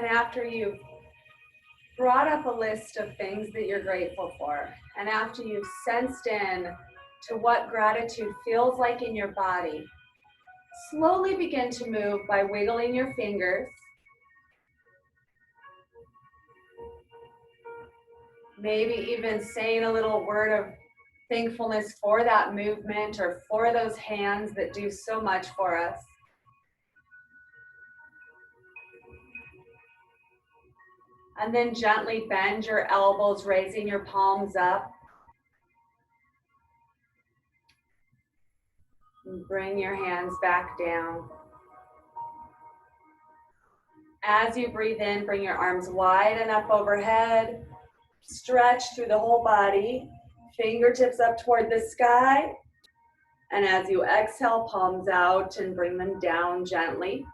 And after you've brought up a list of things that you're grateful for, and after you've sensed in to what gratitude feels like in your body, slowly begin to move by wiggling your fingers. Maybe even saying a little word of thankfulness for that movement or for those hands that do so much for us. And then gently bend your elbows, raising your palms up. And bring your hands back down. As you breathe in, bring your arms wide and up overhead. Stretch through the whole body. Fingertips up toward the sky. And as you exhale, palms out and bring them down gently.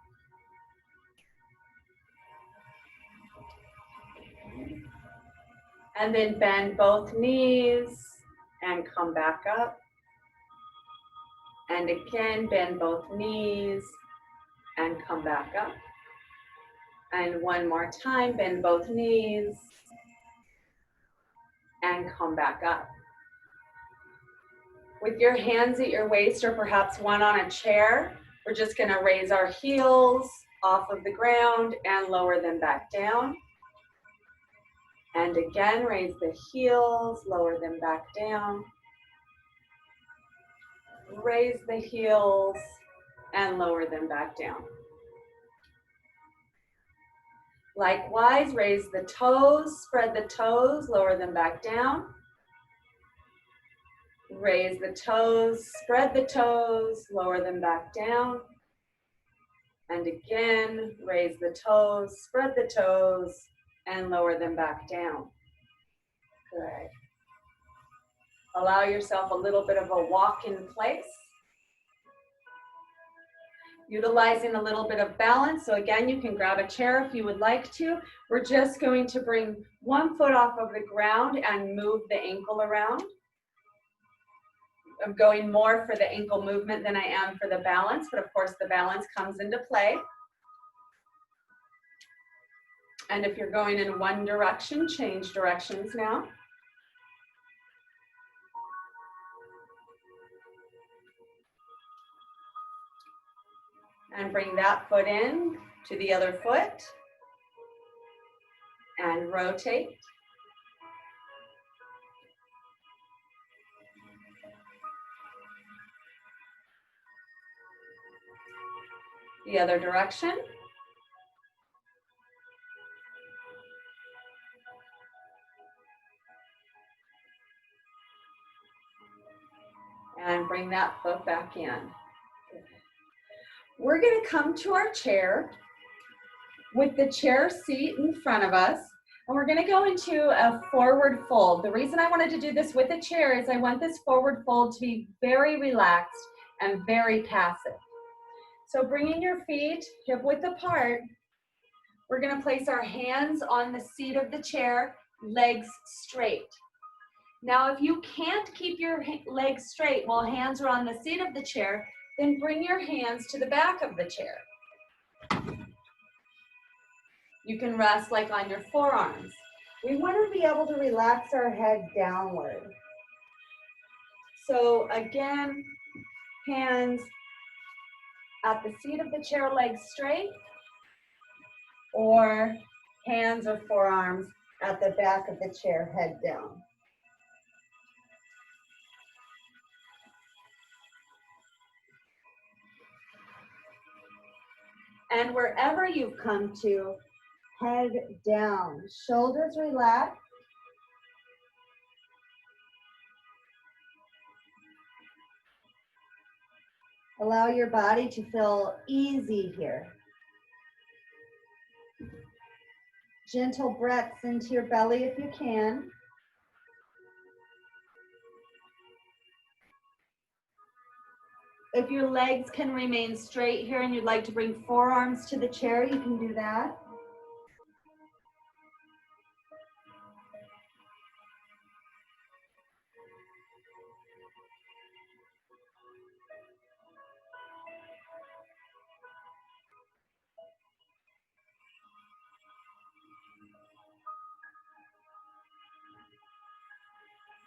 And then bend both knees and come back up. And again, bend both knees and come back up. And one more time, bend both knees and come back up. With your hands at your waist or perhaps one on a chair, we're just going to raise our heels off of the ground and lower them back down. And again, raise the heels, lower them back down. Raise the heels and lower them back down. Likewise, raise the toes, spread the toes, lower them back down. Raise the toes, spread the toes, lower them back down. And again, raise the toes, spread the toes, and lower them back down. Good. Allow yourself a little bit of a walk in place. Utilizing a little bit of balance. So again, you can grab a chair if you would like to. We're just going to bring one foot off of the ground and move the ankle around. I'm going more for the ankle movement than I am for the balance, but of course the balance comes into play. And if you're going in one direction, change directions now. And bring that foot in to the other foot. And rotate. The other direction. And bring that foot back in. We're going to come to our chair with the chair seat in front of us, and we're going to go into a forward fold. The reason I wanted to do this with a chair is I want this forward fold to be very relaxed and very passive. So bringing your feet hip width apart, we're going to place our hands on the seat of the chair, legs straight. Now, if you can't keep your legs straight while hands are on the seat of the chair, then bring your hands to the back of the chair. You can rest like on your forearms. We want to be able to relax our head downward. So again, hands at the seat of the chair, legs straight, or hands or forearms at the back of the chair, head down. And wherever you've come to, head down, shoulders relaxed. Allow your body to feel easy here. Gentle breaths into your belly if you can. If your legs can remain straight here and you'd like to bring forearms to the chair, you can do that.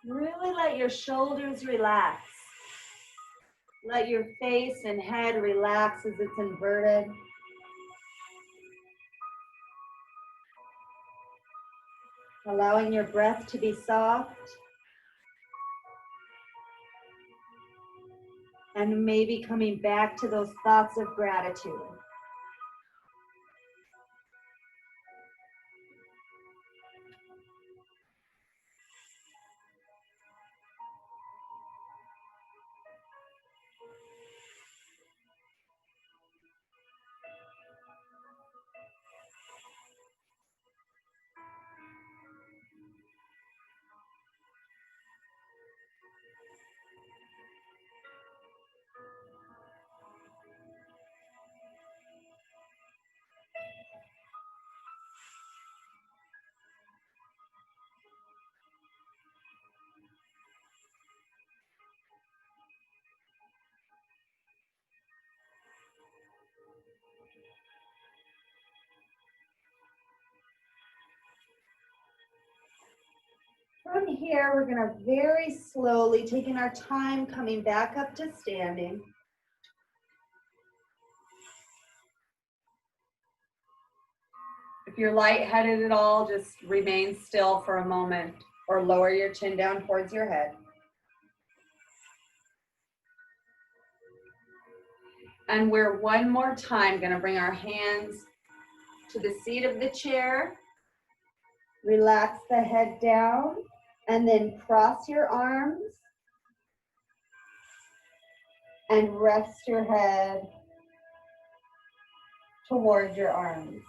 Really let your shoulders relax. Let your face and head relax as it's inverted. Allowing your breath to be soft. And maybe coming back to those thoughts of gratitude. From here, we're going to very slowly, taking our time, coming back up to standing. If you're lightheaded at all, just remain still for a moment or lower your chin down towards your head. And we're one more time going to bring our hands to the seat of the chair. Relax the head down and then cross your arms and rest your head towards your arms.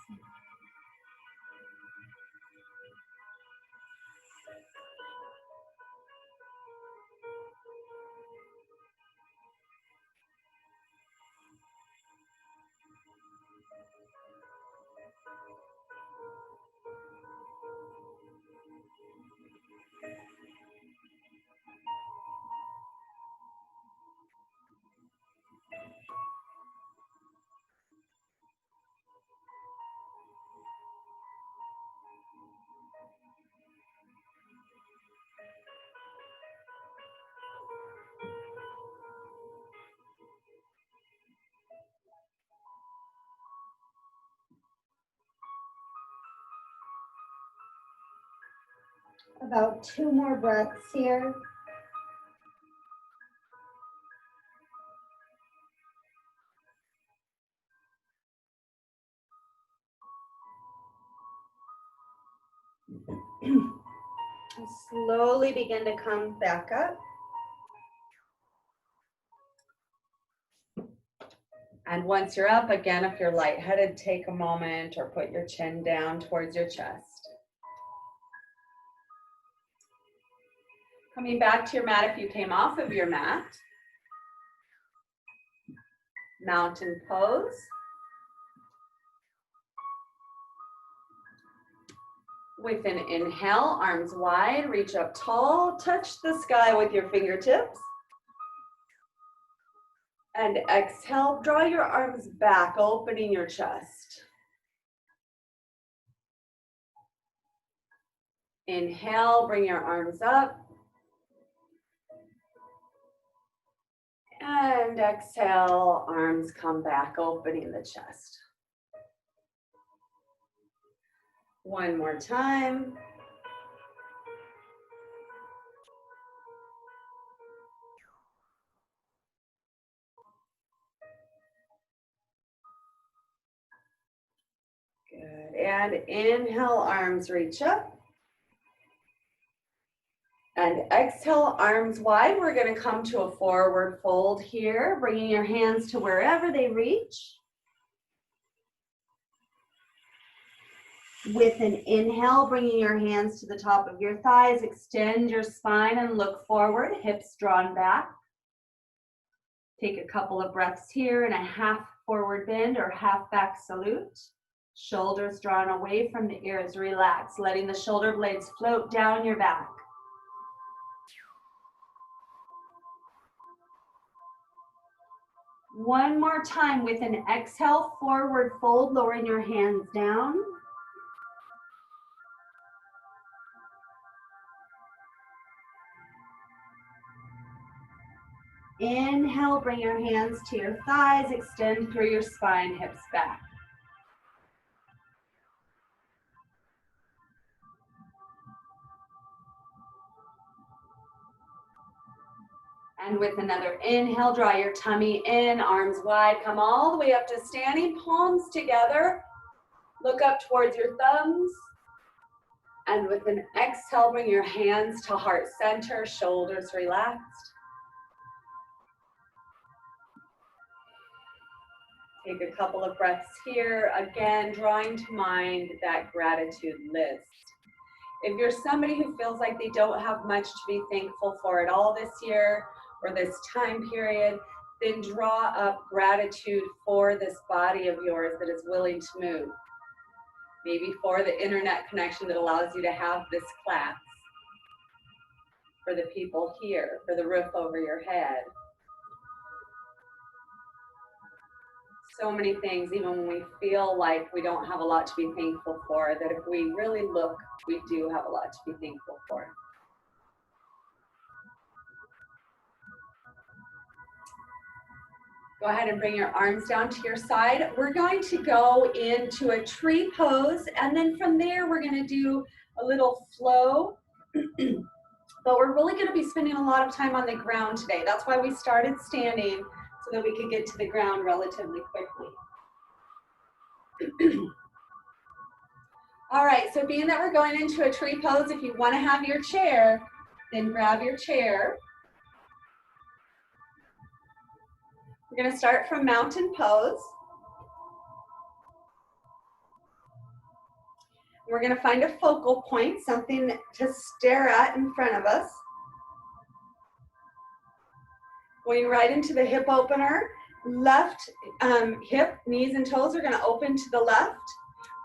About 2 more breaths here. Slowly begin to come back up. And once you're up, again, if you're lightheaded, take a moment or put your chin down towards your chest. Coming back to your mat if you came off of your mat. Mountain pose. With an inhale, arms wide, reach up tall, touch the sky with your fingertips. And exhale, draw your arms back, opening your chest. Inhale, bring your arms up. And exhale, arms come back, opening the chest. One more time. Good. And inhale, arms reach up. And exhale, arms wide. We're going to come to a forward fold here, bringing your hands to wherever they reach. With an inhale, bringing your hands to the top of your thighs, extend your spine and look forward, hips drawn back. Take a couple of breaths here in a half forward bend or half back salute. Shoulders drawn away from the ears, relax, letting the shoulder blades float down your back. One more time with an exhale, forward fold, lowering your hands down. Inhale, bring your hands to your thighs, extend through your spine, hips back. And with another inhale, draw your tummy in, arms wide, come all the way up to standing, palms together. Look up towards your thumbs. And with an exhale, bring your hands to heart center, shoulders relaxed. Take a couple of breaths here. Again, drawing to mind that gratitude list. If you're somebody who feels like they don't have much to be thankful for at all this year or this time period, then draw up gratitude for this body of yours that is willing to move. Maybe for the internet connection that allows you to have this class, for the people here, for the roof over your head. So many things, even when we feel like we don't have a lot to be thankful for, that if we really look, we do have a lot to be thankful for. Go ahead and bring your arms down to your side. We're going to go into a tree pose, and then from there we're going to do a little flow. But we're really going to be spending a lot of time on the ground today. That's why we started standing, so that we could get to the ground relatively quickly. All right, so being that we're going into a tree pose, if you want to have your chair, then grab your chair. We're going to start from mountain pose. We're going to find a focal point, something to stare at in front of us. Going right into the hip opener. Left hip, knees and toes are going to open to the left.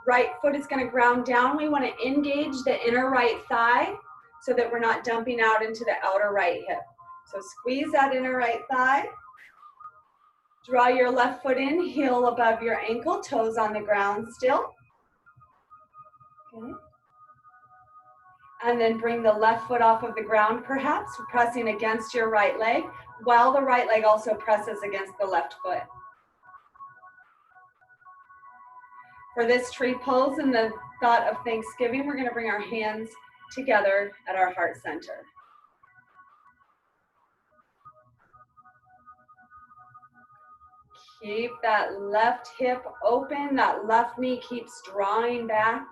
Right foot is going to ground down. We want to engage the inner right thigh so that we're not dumping out into the outer right hip. So squeeze that inner right thigh. Draw your left foot in, heel above your ankle, toes on the ground still. Okay. And then bring the left foot off of the ground, perhaps pressing against your right leg, while the right leg also presses against the left foot. For this tree pose and the thought of Thanksgiving, we're going to bring our hands together at our heart center. Keep that left hip open, that left knee keeps drawing back.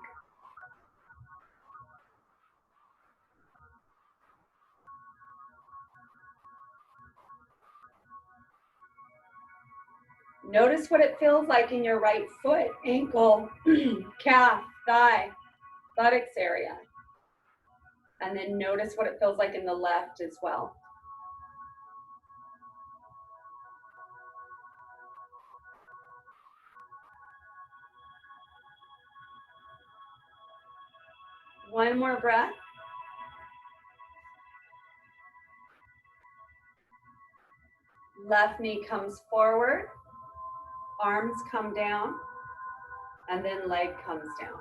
Notice what it feels like in your right foot, ankle, calf, thigh, buttocks area. And then notice what it feels like in the left as well. One more breath. Left knee comes forward, arms come down, and then leg comes down.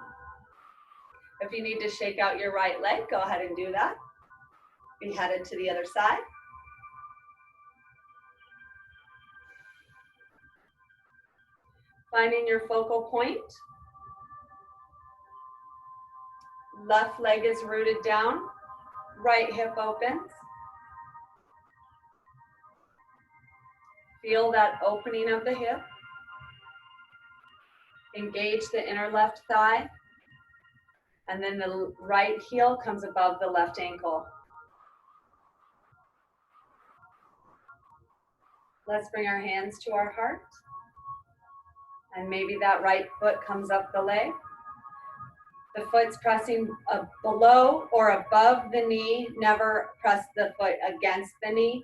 If you need to shake out your right leg, go ahead and do that. Be headed to the other side. Finding your focal point. Left leg is rooted down, right hip opens. Feel that opening of the hip. Engage the inner left thigh. And then the right heel comes above the left ankle. Let's bring our hands to our heart. And maybe that right foot comes up the leg. The foot's pressing below or above the knee. Never press the foot against the knee.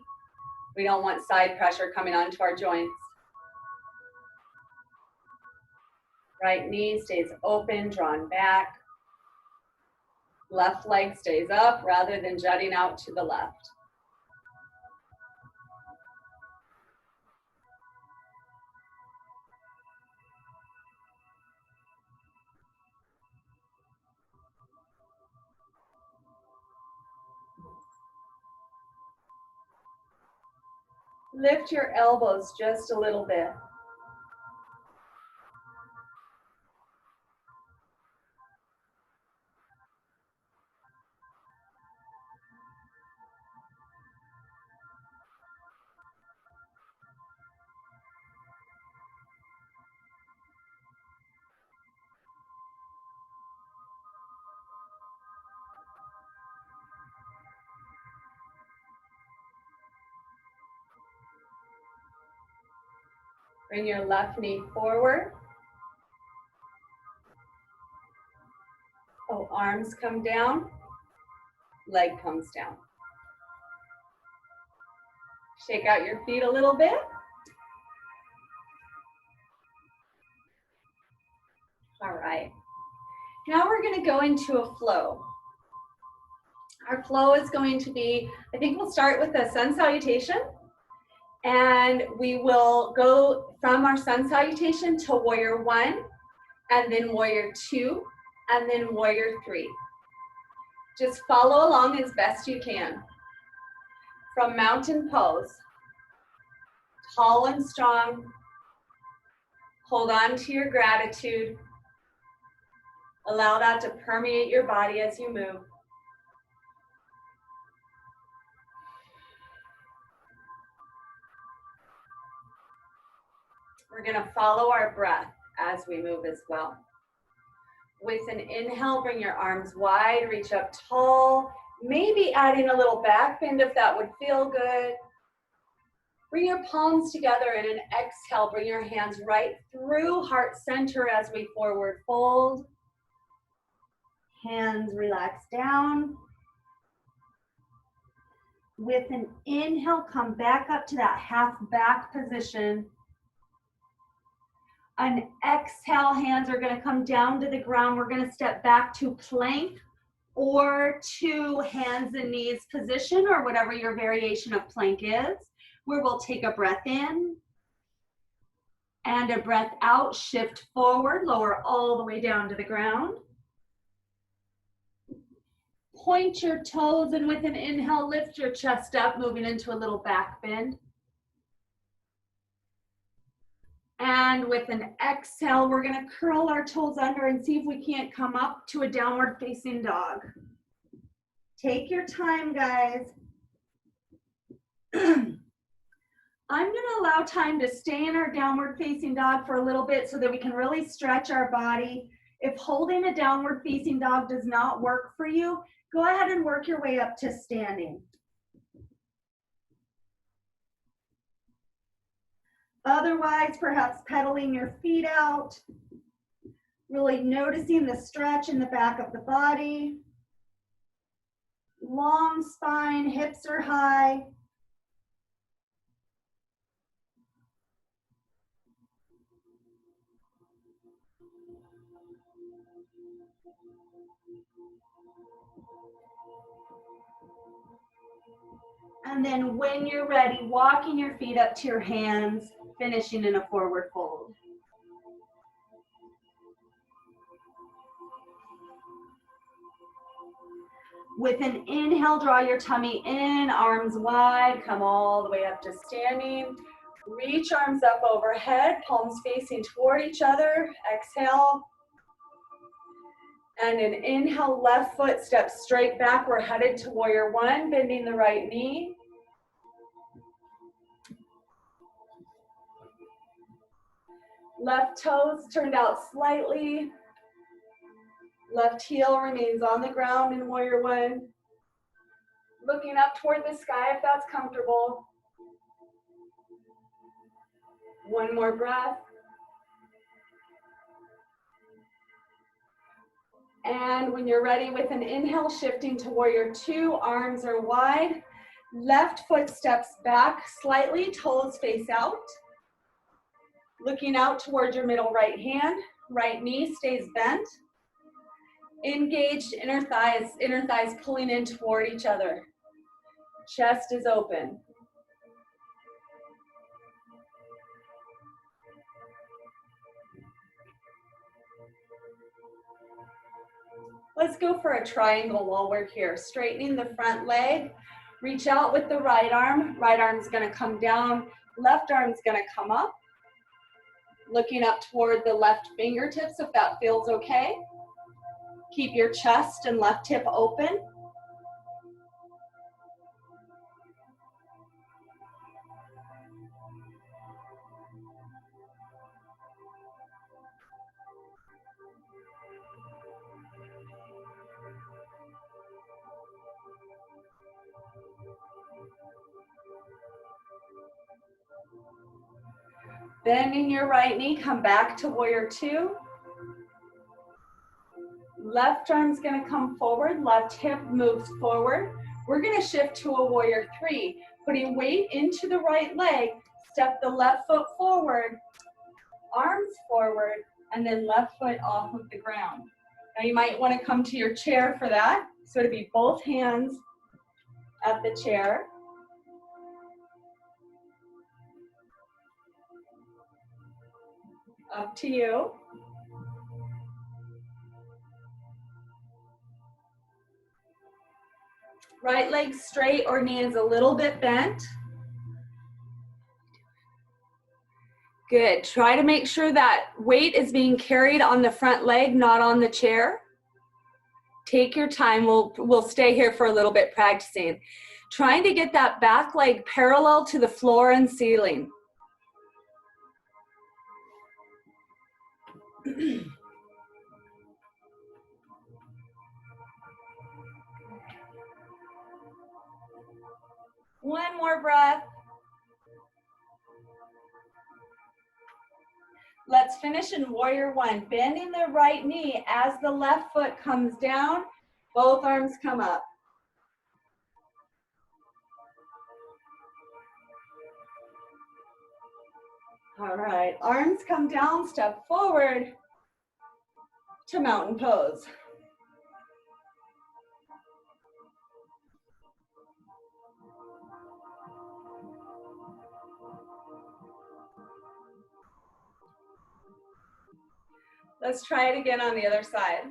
We don't want side pressure coming onto our joints. Right knee stays open, drawn back. Left leg stays up rather than jutting out to the left. Lift your elbows just a little bit. Bring your left knee forward. Oh, arms come down, leg comes down. Shake out your feet a little bit. All right. Now we're going to go into a flow. Our flow is going to be, I think we'll start with a sun salutation, and we will go from our sun salutation to warrior one, and then warrior two, and then warrior three. Just follow along as best you can. From mountain pose, tall and strong, hold on to your gratitude. Allow that to permeate your body as you move. We're going to follow our breath as we move as well. With an inhale, bring your arms wide, reach up tall, maybe adding a little back bend if that would feel good. Bring your palms together, and an exhale, bring your hands right through heart center as we forward fold. Hands relax down. With an inhale, come back up to that half back position. An exhale, hands are going to come down to the ground. We're going to step back to plank or to hands and knees position, or whatever your variation of plank is, where we'll take a breath in and a breath out, shift forward, lower all the way down to the ground. Point your toes, and with an inhale, lift your chest up, moving into a little back bend. And with an exhale, we're going to curl our toes under and see if we can't come up to a downward facing dog. Take your time, guys. I'm going to allow time to stay in our downward facing dog for a little bit so that we can really stretch our body. If holding a downward facing dog does not work for you, go ahead and work your way up to standing. Otherwise, perhaps pedaling your feet out, really noticing the stretch in the back of the body. Long spine, hips are high. And then when you're ready, walking your feet up to your hands, finishing in a forward fold. With an inhale, draw your tummy in, arms wide, come all the way up to standing. Reach arms up overhead, palms facing toward each other. Exhale. And an inhale, left foot steps straight back. We're headed to warrior one, bending the right knee. Left toes turned out slightly. Left heel remains on the ground in warrior one. Looking up toward the sky if that's comfortable. One more breath. And when you're ready, with an inhale, shifting to warrior two, arms are wide. Left foot steps back slightly, toes face out. Looking out toward your middle right hand, right knee stays bent. Engaged inner thighs pulling in toward each other. Chest is open. Let's go for a triangle while we're here. Straightening the front leg, Reach out with the right arm's gonna come down, left arm's gonna come up. Looking up toward the left fingertips if that feels okay. Keep your chest and left hip open. Bending your right knee, come back to warrior two. Left arm's gonna come forward, left hip moves forward. We're gonna shift to a warrior three, putting weight into the right leg, step the left foot forward, arms forward, and then left foot off of the ground. Now you might wanna come to your chair for that. So to be both hands at the chair. Up to you. Right leg straight or knee is a little bit bent. Good. Try to make sure that weight is being carried on the front leg, not on the chair. Take your time. We'll stay here for a little bit practicing. Trying to get that back leg parallel to the floor and ceiling. One more breath. Let's finish in warrior one. Bending the right knee as the left foot comes down, both arms come up. All right, arms come down, step forward to mountain pose. Let's try it again on the other side.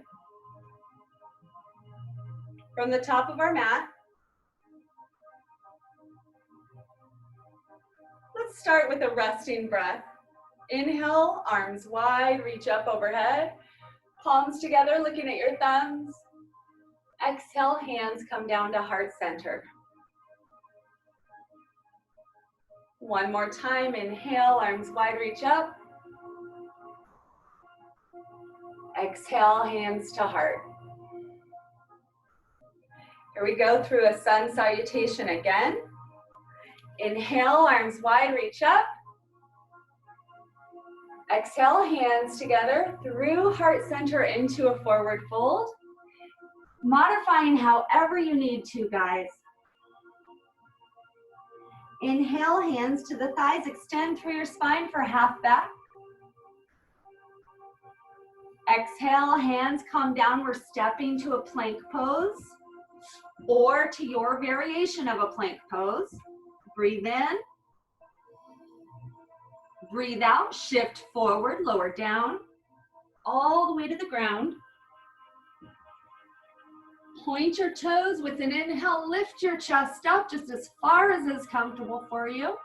From the top of our mat, let's start with a resting breath. Inhale, arms wide, reach up overhead. Palms together, looking at your thumbs. Exhale, hands come down to heart center. One more time, inhale, arms wide, reach up. Exhale, hands to heart. Here we go through a sun salutation again. Inhale, arms wide, reach up. Exhale, hands together through heart center into a forward fold. Modifying however you need to, guys. Inhale, hands to the thighs, extend through your spine for half back. Exhale, hands come down. We're stepping to a plank pose or to your variation of a plank pose. Breathe in. Breathe out, shift forward, lower down, all the way to the ground. Point your toes with an inhale, lift your chest up just as far as is comfortable for you.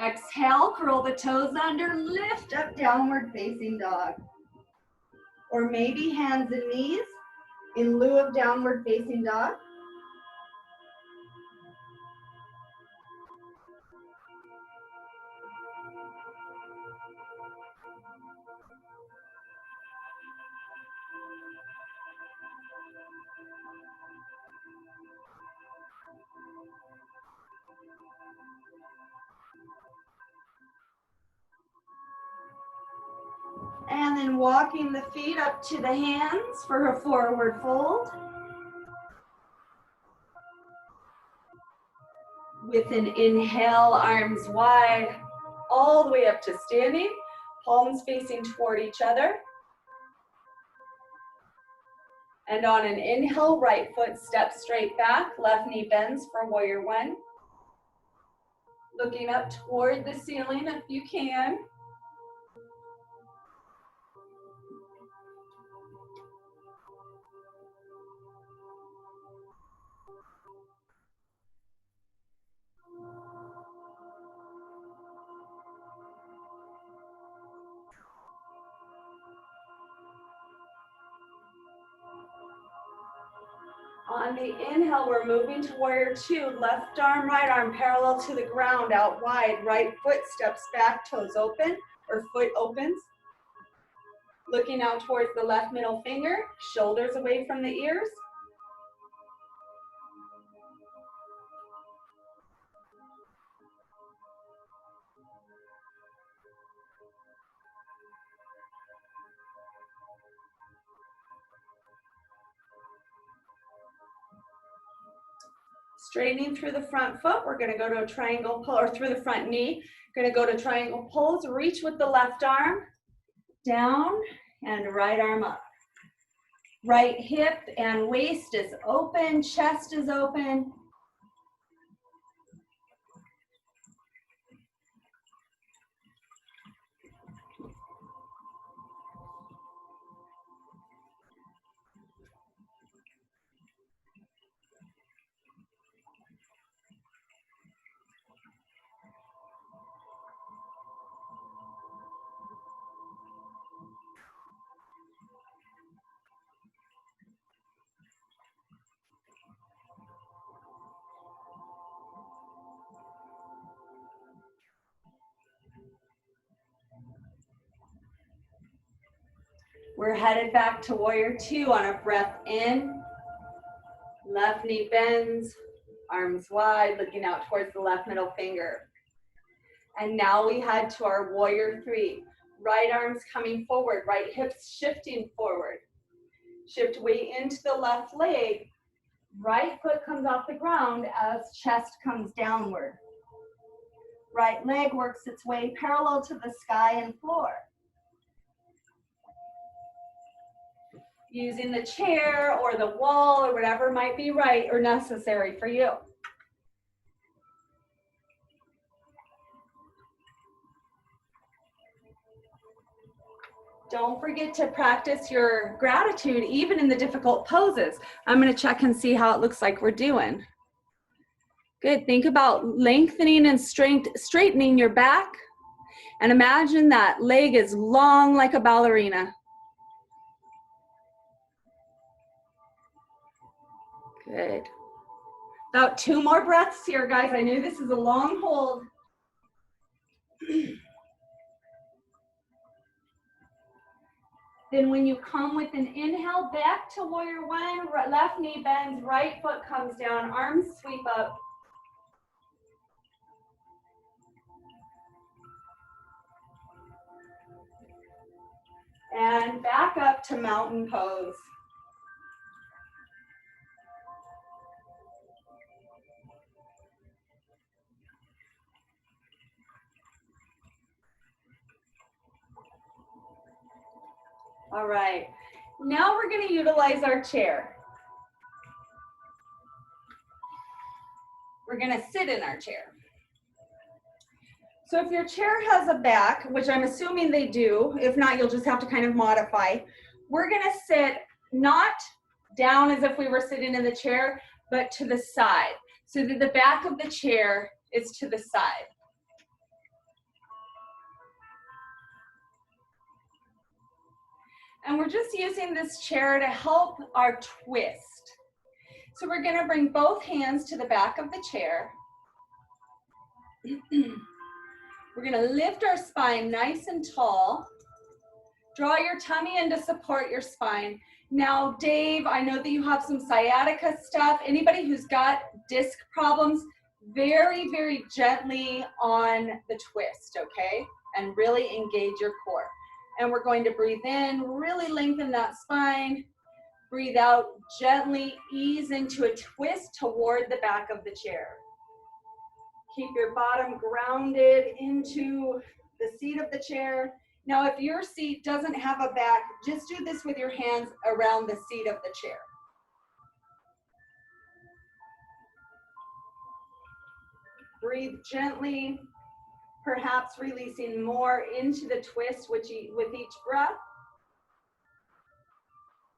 Exhale, curl the toes under, lift up, downward facing dog. Or maybe hands and knees in lieu of downward facing dog. And then walking the feet up to the hands for a forward fold. With an inhale, arms wide, all the way up to standing, palms facing toward each other. And on an inhale, right foot steps straight back, left knee bends for warrior one. Looking up toward the ceiling if you can. On the inhale, we're moving to warrior two. Left arm, right arm parallel to the ground, out wide. Right foot steps back, toes open, or foot opens. Looking out towards the left middle finger, shoulders away from the ears. Straightening through the front foot, we're gonna go to a triangle pull, or through the front knee. Gonna go to triangle pulls, reach with the left arm, down, and right arm up. Right hip and waist is open, chest is open. We're headed back to warrior two on a breath in. Left knee bends, arms wide, looking out towards the left middle finger. And now we head to our warrior three. Right arms coming forward, right hips shifting forward. Shift weight into the left leg. Right foot comes off the ground as chest comes downward. Right leg works its way parallel to the sky and floor. Using the chair or the wall or whatever might be right or necessary for you. Don't forget to practice your gratitude even in the difficult poses. I'm going to check and see how it looks like we're doing. Good. Think about lengthening and straightening your back, and imagine that leg is long like a ballerina. Good. About 2 more breaths here, guys. I know this is a long hold. Then when you come with an inhale, back to warrior one, left knee bends, right foot comes down, arms sweep up. And back up to mountain pose. All right, now we're going to utilize our chair. We're going to sit in our chair. So if your chair has a back, which I'm assuming they do, if not, you'll just have to kind of modify. We're going to sit not down as if we were sitting in the chair, but to the side, so that the back of the chair is to the side. And we're just using this chair to help our twist. So we're going to bring both hands to the back of the chair. We're going to lift our spine nice and tall. Draw your tummy in to support your spine. Now, Dave, I know that you have some sciatica stuff. Anybody who's got disc problems, very, very gently on the twist, okay? And really engage your core. And we're going to breathe in, really lengthen that spine. Breathe out, gently ease into a twist toward the back of the chair. Keep your bottom grounded into the seat of the chair. Now, if your seat doesn't have a back, just do this with your hands around the seat of the chair. Breathe gently, perhaps releasing more into the twist with each breath.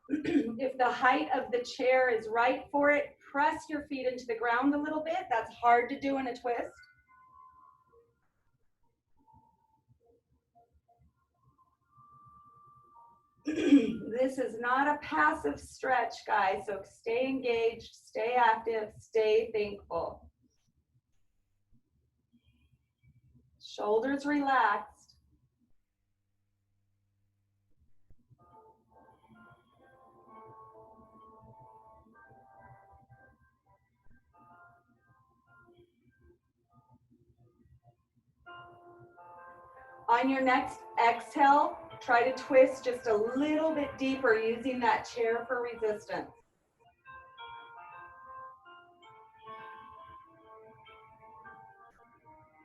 If the height of the chair is right for it, press your feet into the ground a little bit. That's hard to do in a twist. This is not a passive stretch, guys, so stay engaged, stay active, stay thankful. Shoulders relaxed. On your next exhale, try to twist just a little bit deeper using that chair for resistance.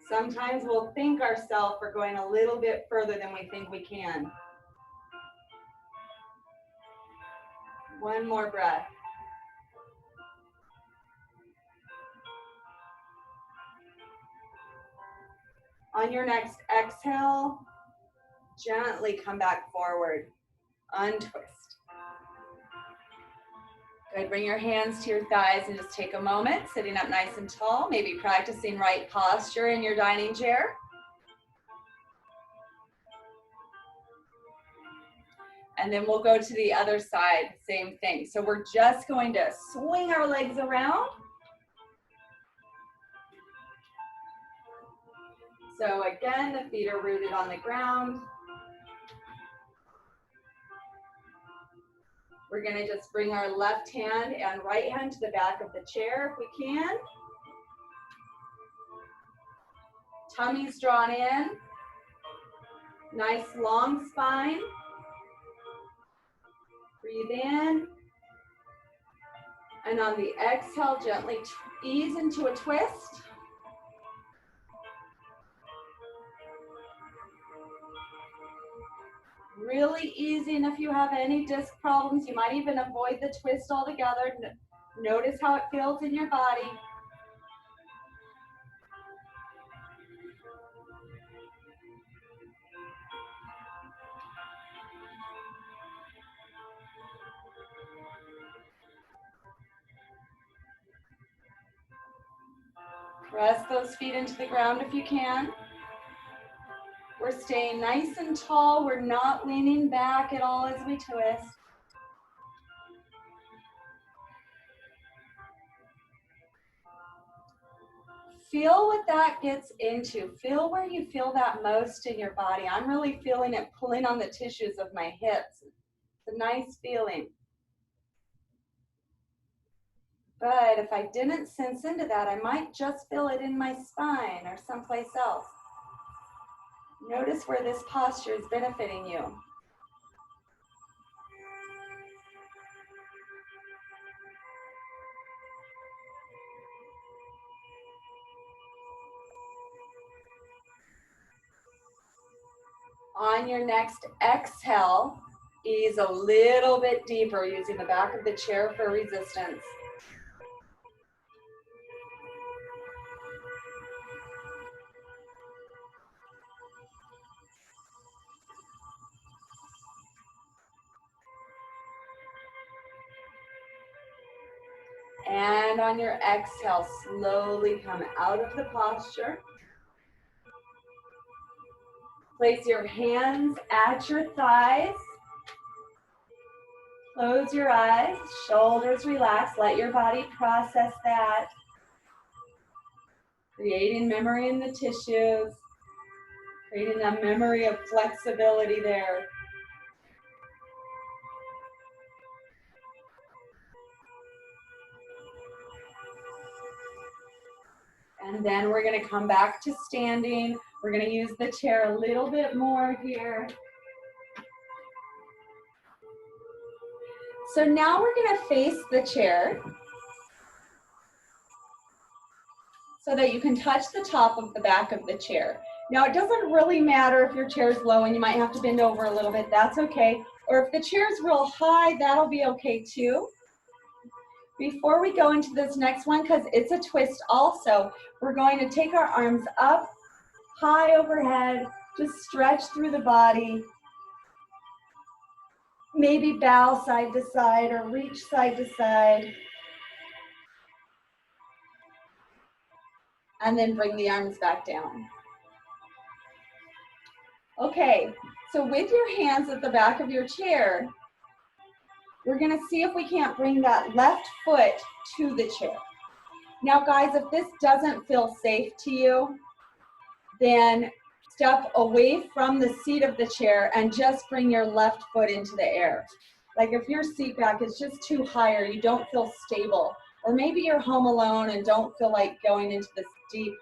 Sometimes we'll thank ourselves for going a little bit further than we think we can. One more breath. On your next exhale, gently come back forward. Untwist. Good. Bring your hands to your thighs and just take a moment, sitting up nice and tall, maybe practicing right posture in your dining chair. And then we'll go to the other side, same thing. So we're just going to swing our legs around. So again, the feet are rooted on the ground. We're gonna just bring our left hand and right hand to the back of the chair if we can. Tummy's drawn in. Nice long spine. Breathe in. And on the exhale, gently ease into a twist. Really easy, and if you have any disc problems, you might even avoid the twist altogether. Notice how it feels in your body. Press those feet into the ground if you can. We're staying nice and tall. We're not leaning back at all as we twist. Feel what that gets into. Feel where you feel that most in your body. I'm really feeling it pulling on the tissues of my hips. It's a nice feeling. But if I didn't sense into that, I might just feel it in my spine or someplace else. Notice where this posture is benefiting you. On your next exhale, ease a little bit deeper using the back of the chair for resistance. And on your exhale, slowly come out of the posture. Place your hands at your thighs. Close your eyes, shoulders relax. Let your body process that. Creating memory in the tissues. Creating a memory of flexibility there. And then we're going to come back to standing. We're going to use the chair a little bit more here. So now we're going to face the chair so that you can touch the top of the back of the chair. Now it doesn't really matter if your chair is low and you might have to bend over a little bit, that's okay. Or if the chair is real high, that'll be okay too. Before we go into this next one, because it's a twist also, we're going to take our arms up, high overhead, just stretch through the body. Maybe bow side to side or reach side to side. and then bring the arms back down. Okay, so with your hands at the back of your chair, we're gonna see if we can't bring that left foot to the chair. Now guys, if this doesn't feel safe to you, then step away from the seat of the chair and just bring your left foot into the air. Like if your seat back is just too high or you don't feel stable, or maybe you're home alone and don't feel like going into this deep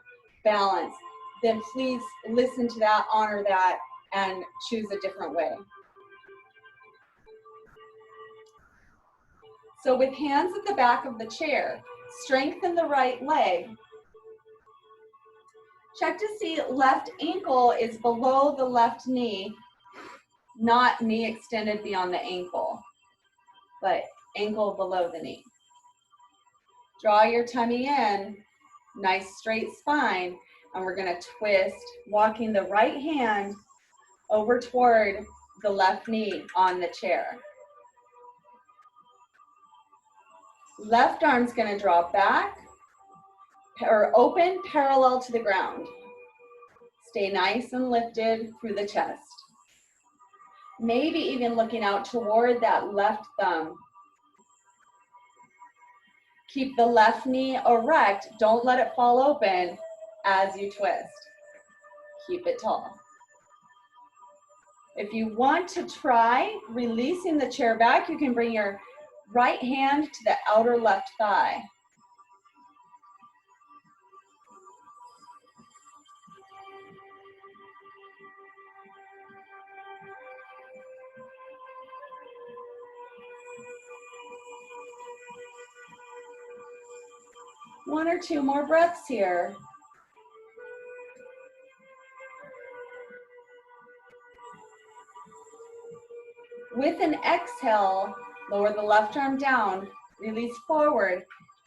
balance, then please listen to that, honor that, and choose a different way. So with hands at the back of the chair, strengthen the right leg. Check to see left ankle is below the left knee, not knee extended beyond the ankle, but ankle below the knee. Draw your tummy in, nice straight spine, and we're gonna twist, walking the right hand over toward the left knee on the chair. Left arm's gonna draw back or open parallel to the ground. Stay nice and lifted through the chest. Maybe even looking out toward that left thumb. Keep the left knee erect. Don't let it fall open as you twist. Keep it tall. If you want to try releasing the chair back, you can bring your right hand to the outer left thigh. One or two more breaths here. With an exhale, lower the left arm down, release forward,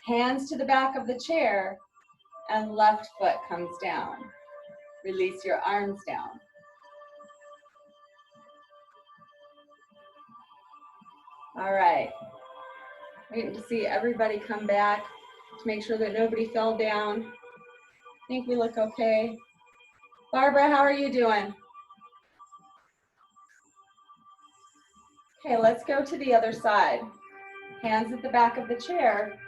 hands to the back of the chair, and left foot comes down. Release your arms down. All right. Waiting to see everybody come back to make sure that nobody fell down. I think we look okay. Barbara, how are you doing? Okay, let's go to the other side. Hands at the back of the chair.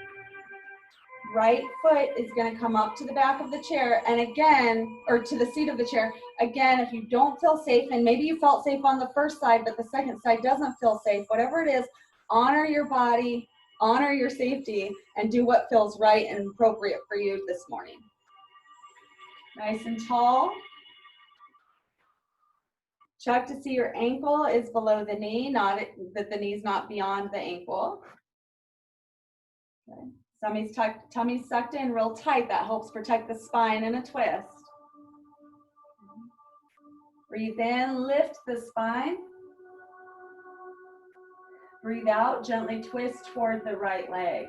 Right foot is going to come up to the back of the chair, and again, or to the seat of the chair. Again, if you don't feel safe, and maybe you felt safe on the first side, but the second side doesn't feel safe, whatever it is, honor your body, honor your safety, and do what feels right and appropriate for you this morning. Nice and tall. Check to see your ankle is below the knee, not that the knee's not beyond the ankle. Okay. Tummy's sucked in real tight. That helps protect the spine in a twist. Breathe in, lift the spine. Breathe out, gently twist toward the right leg.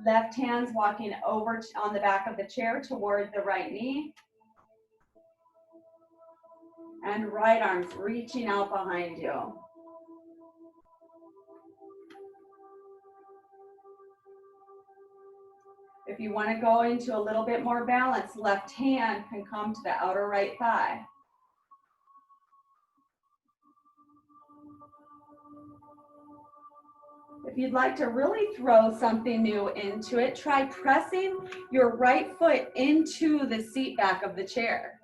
Left hand's walking over on the back of the chair toward the right knee. And right arm's reaching out behind you. If you want to go into a little bit more balance, left hand can come to the outer right thigh. If you'd like to really throw something new into it, try pressing your right foot into the seat back of the chair.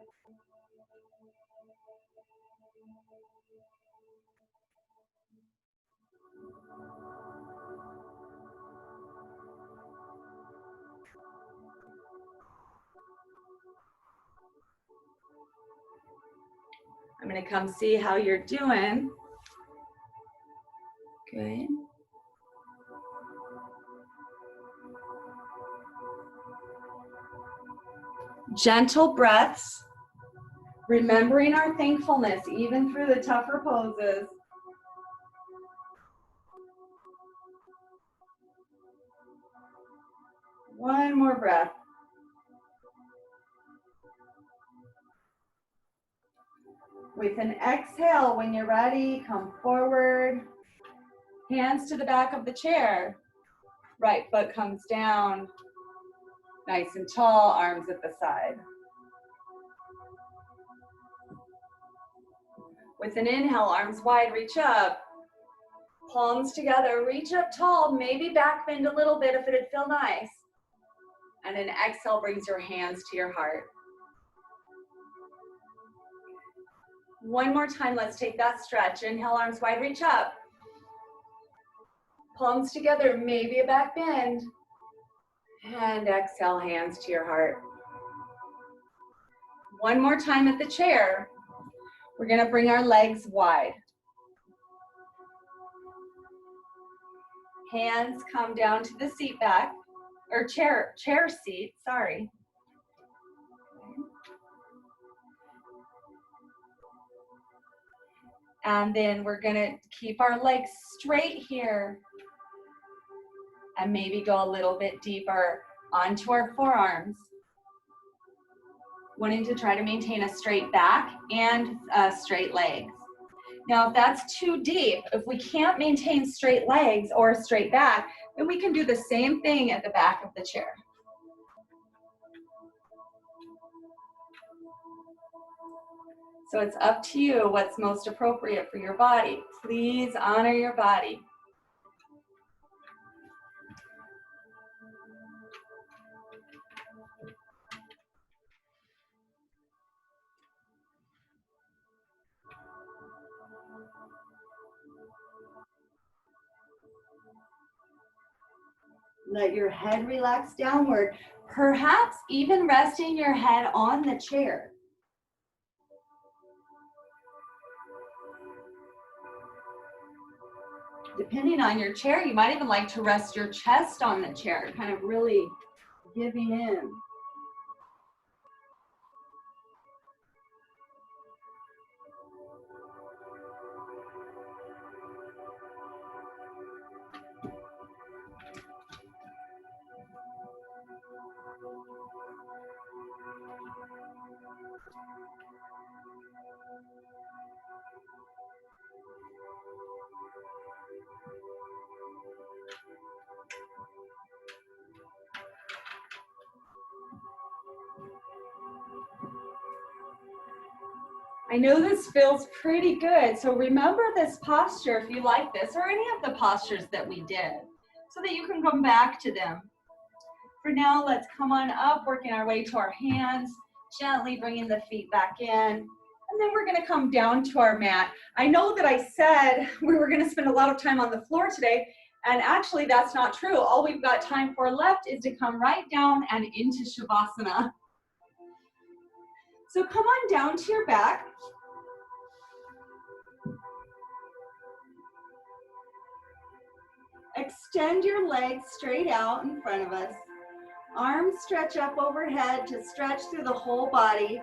I'm going to come see how you're doing. Good. Gentle breaths, remembering our thankfulness even through the tougher poses. One more breath. With an exhale, when you're ready, come forward. Hands to the back of the chair. Right foot comes down. Nice and tall, arms at the side. With an inhale, arms wide, reach up. Palms together, reach up tall, maybe back bend a little bit if it'd feel nice. And an exhale brings your hands to your heart. One more time, let's take that stretch. Inhale, arms wide, reach up. Palms together, maybe a back bend. And exhale, hands to your heart. One more time at the chair. We're gonna bring our legs wide. Hands come down to the seat back, or chair seat, sorry. And then we're gonna keep our legs straight here and maybe go a little bit deeper onto our forearms. Wanting to try to maintain a straight back and straight legs. Now, if that's too deep, if we can't maintain straight legs or a straight back, then we can do the same thing at the back of the chair. So it's up to you what's most appropriate for your body. Please honor your body. Let your head relax downward, perhaps even resting your head on the chair. Depending on your chair, you might even like to rest your chest on the chair, kind of really giving in. I know this feels pretty good, so remember this posture if you like this, or any of the postures that we did, so that you can come back to them. For now, let's come on up, working our way to our hands, gently bringing the feet back in, and then we're gonna come down to our mat. I know that I said we were gonna spend a lot of time on the floor today, and actually that's not true. All we've got time for left is to come right down and into Shavasana. So come on down to your back. Extend your legs straight out in front of us. Arms stretch up overhead to stretch through the whole body.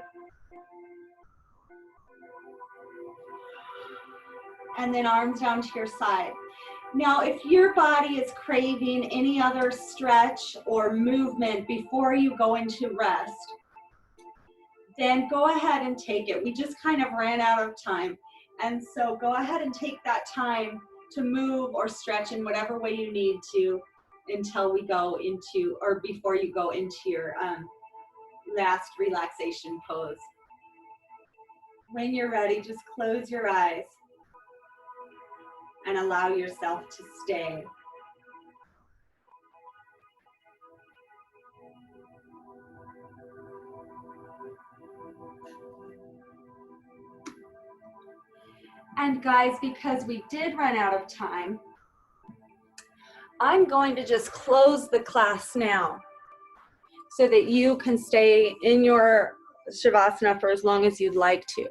And then arms down to your side. Now, if your body is craving any other stretch or movement before you go into rest, then go ahead and take it. We just kind of ran out of time. And so go ahead and take that time to move or stretch in whatever way you need to until we go into, or before you go into your last relaxation pose. When you're ready, just close your eyes and allow yourself to stay. And guys, because we did run out of time, I'm going to just close the class now so that you can stay in your Shavasana for as long as you'd like to.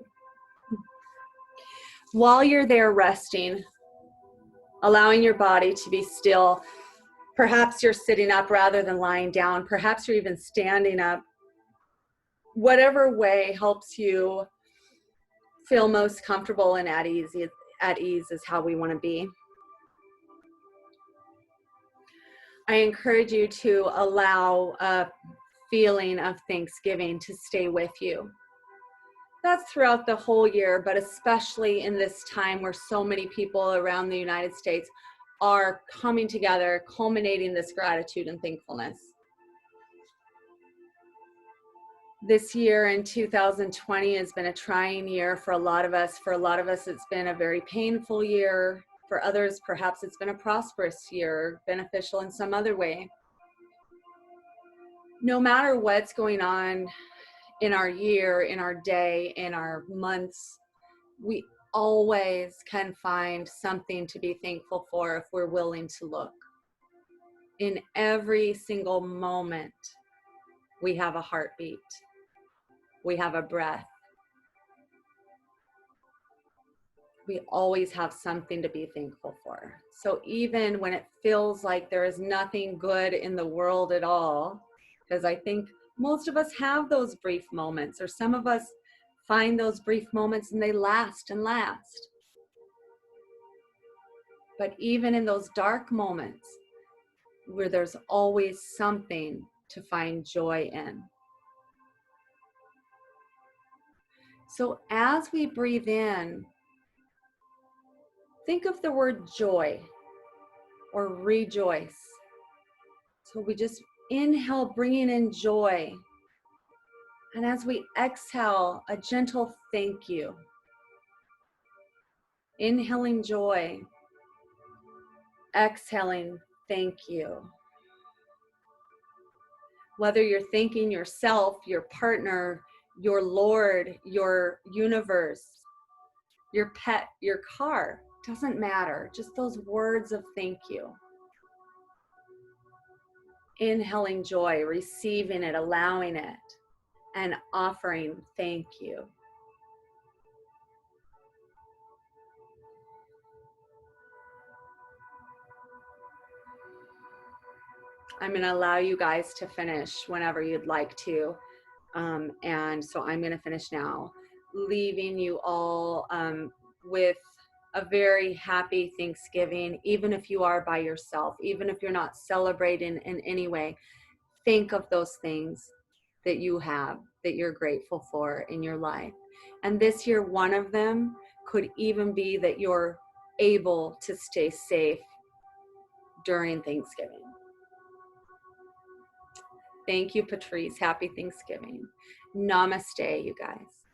While you're there resting, allowing your body to be still, perhaps you're sitting up rather than lying down, perhaps you're even standing up. Whatever way helps you feel most comfortable and at ease is how we want to be. I encourage you to allow a feeling of Thanksgiving to stay with you. That's throughout the whole year, but especially in this time where so many people around the United States are coming together, culminating this gratitude and thankfulness. This year in 2020 has been a trying year for a lot of us. For a lot of us, it's been a very painful year. For others, perhaps it's been a prosperous year, beneficial in some other way. No matter what's going on in our year, in our day, in our months, we always can find something to be thankful for if we're willing to look. In every single moment, we have a heartbeat. We have a breath. We always have something to be thankful for. So even when it feels like there is nothing good in the world at all, because I think most of us have those brief moments, or some of us find those brief moments and they last and last. But even in those dark moments, where there's always something to find joy in. So as we breathe in, think of the word joy or rejoice. So we just inhale, bringing in joy. And as we exhale, a gentle thank you. Inhaling joy, exhaling thank you. Whether you're thanking yourself, your partner, your Lord, your universe, your pet, your car, doesn't matter. Just those words of thank you. Inhaling joy, receiving it, allowing it, and offering thank you. I'm going to allow you guys to finish whenever you'd like to. And so I'm going to finish now, leaving you all with a very happy Thanksgiving, even if you are by yourself, even if you're not celebrating in any way. Think of those things that you have, that you're grateful for in your life. And this year, one of them could even be that you're able to stay safe during Thanksgiving. Thank you, Patrice. Happy Thanksgiving. Namaste, you guys.